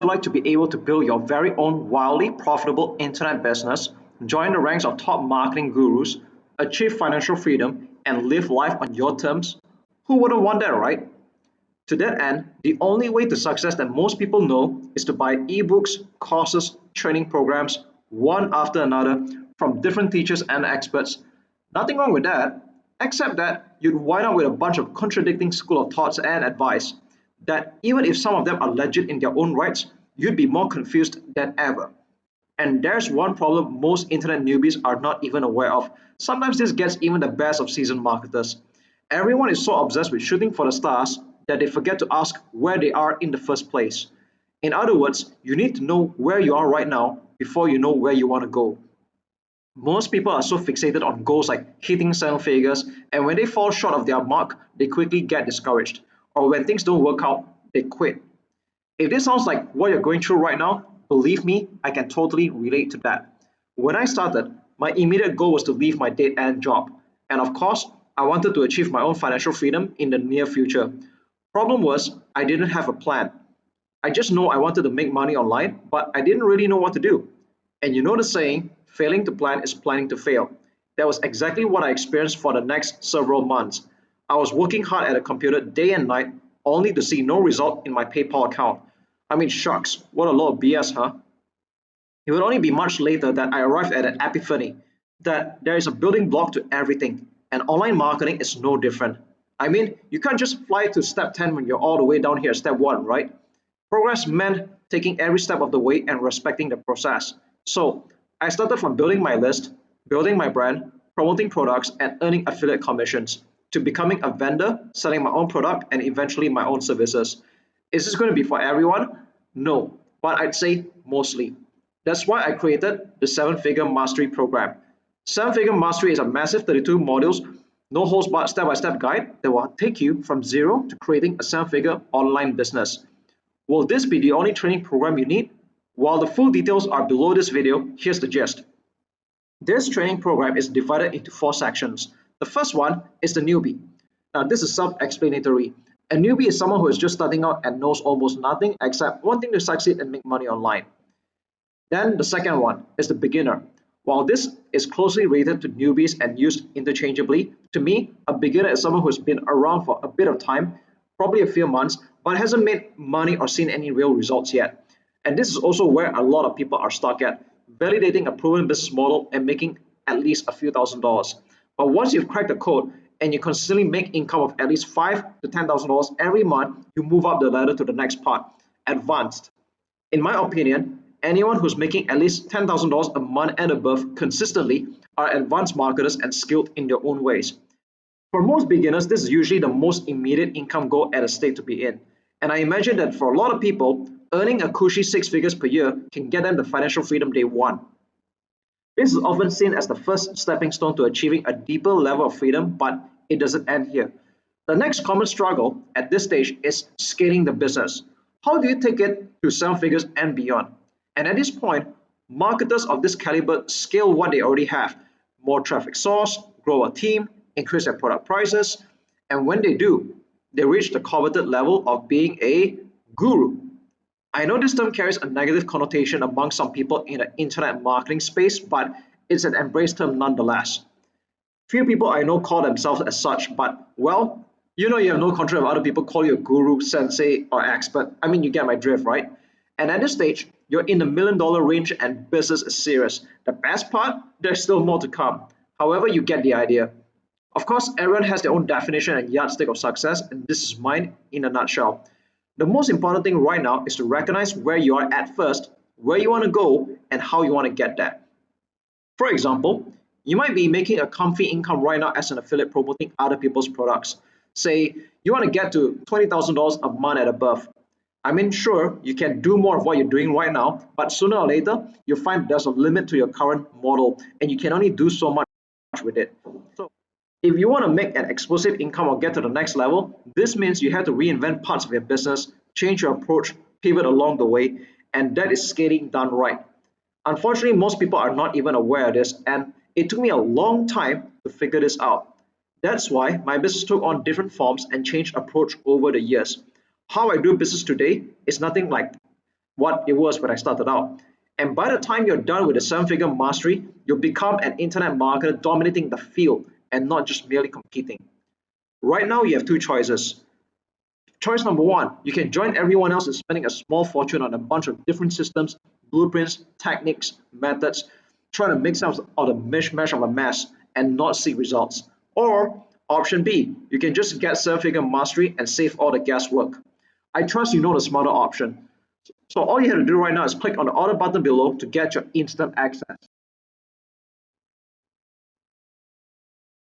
like to be able to build your very own wildly profitable internet business, join the ranks of top marketing gurus, achieve financial freedom, and live life on your terms? Who wouldn't want that, right? To that end, the only way to success that most people know is to buy ebooks, courses, training programs, one after another, from different teachers and experts. Nothing wrong with that, except that you'd wind up with a bunch of contradicting school of thoughts and advice that even if some of them are legit in their own rights, you'd be more confused than ever. And there's one problem most internet newbies are not even aware of. Sometimes this gets even the best of seasoned marketers. Everyone is so obsessed with shooting for the stars that they forget to ask where they are in the first place. In other words, you need to know where you are right now before you know where you want to go. Most people are so fixated on goals like hitting seven figures, and when they fall short of their mark, they quickly get discouraged. Or when things don't work out, they quit. If this sounds like what you're going through right now, believe me, I can totally relate to that. When I started, my immediate goal was to leave my dead end job. And of course, I wanted to achieve my own financial freedom in the near future. Problem was, I didn't have a plan. I just know I wanted to make money online, but I didn't really know what to do. And you know the saying, failing to plan is planning to fail. That was exactly what I experienced for the next several months. I was working hard at a computer day and night, only to see no result in my PayPal account. I mean, shucks, what a lot of BS, huh? It would only be much later that I arrived at an epiphany that there is a building block to everything, and online marketing is no different. I mean, you can't just fly to step 10 when you're all the way down here at step 1, right? Progress meant taking every step of the way and respecting the process. So, I started from building my list, building my brand, promoting products, and earning affiliate commissions, to becoming a vendor, selling my own product, and eventually my own services. Is this going to be for everyone? No, but I'd say mostly. That's why I created the 7-Figure Mastery Program. 7-Figure Mastery is a massive 32 modules, no holds barred step-by-step guide that will take you from zero to creating a 7-figure online business. Will this be the only training program you need? While the full details are below this video, here's the gist. This training program is divided into 4 sections. The first one is the newbie. Now this is self-explanatory. A newbie is someone who is just starting out and knows almost nothing except wanting to succeed and make money online. Then the second one is the beginner. While this is closely related to newbies and used interchangeably, to me, a beginner is someone who has been around for a bit of time, probably a few months, but hasn't made money or seen any real results yet. And this is also where a lot of people are stuck at, validating a proven business model and making at least a few $1,000s. But once you've cracked the code and you consistently make income of at least $5,000 to $10,000 every month, you move up the ladder to the next part, advanced. In my opinion, anyone who's making at least $10,000 a month and above consistently are advanced marketers and skilled in their own ways. For most beginners, this is usually the most immediate income goal at a state to be in. And I imagine that for a lot of people, earning a cushy 6 figures per year can get them the financial freedom they want. This is often seen as the first stepping stone to achieving a deeper level of freedom, but it doesn't end here. The next common struggle at this stage is scaling the business. How do you take it to 7 figures and beyond? And at this point, marketers of this caliber scale what they already have: more traffic source, grow a team, increase their product prices, and when they do, they reach the coveted level of being a guru. I know this term carries a negative connotation among some people in the internet marketing space, but it's an embraced term nonetheless. Few people I know call themselves as such, but well, you know you have no control if other people call you a guru, sensei, or expert. I mean, you get my drift, right? And at this stage, you're in the $1 million range and business is serious. The best part, there's still more to come. However, you get the idea. Of course, everyone has their own definition and yardstick of success, and this is mine in a nutshell. The most important thing right now is to recognize where you are at first, where you want to go, and how you want to get there. For example, you might be making a comfy income right now as an affiliate promoting other people's products. Say you want to get to $20,000 a month and above. I mean, sure, you can do more of what you're doing right now, but sooner or later, you'll find there's a limit to your current model, and you can only do so much with it. So, if you want to make an explosive income or get to the next level, this means you have to reinvent parts of your business, change your approach, pivot along the way, and that is scaling done right. Unfortunately, most people are not even aware of this, and it took me a long time to figure this out. That's why my business took on different forms and changed approach over the years. How I do business today is nothing like what it was when I started out. And by the time you're done with the seven-figure mastery, you'll become an internet marketer dominating the field and not just merely competing. Right now, you have two choices. Choice number one, you can join everyone else in spending a small fortune on a bunch of different systems, blueprints, techniques, methods, trying to make sense of the mishmash of a mess and not see results. Or option B, you can just get seven-figure mastery and save all the guesswork. I trust you know the smarter option. So all you have to do right now is click on the order button below to get your instant access.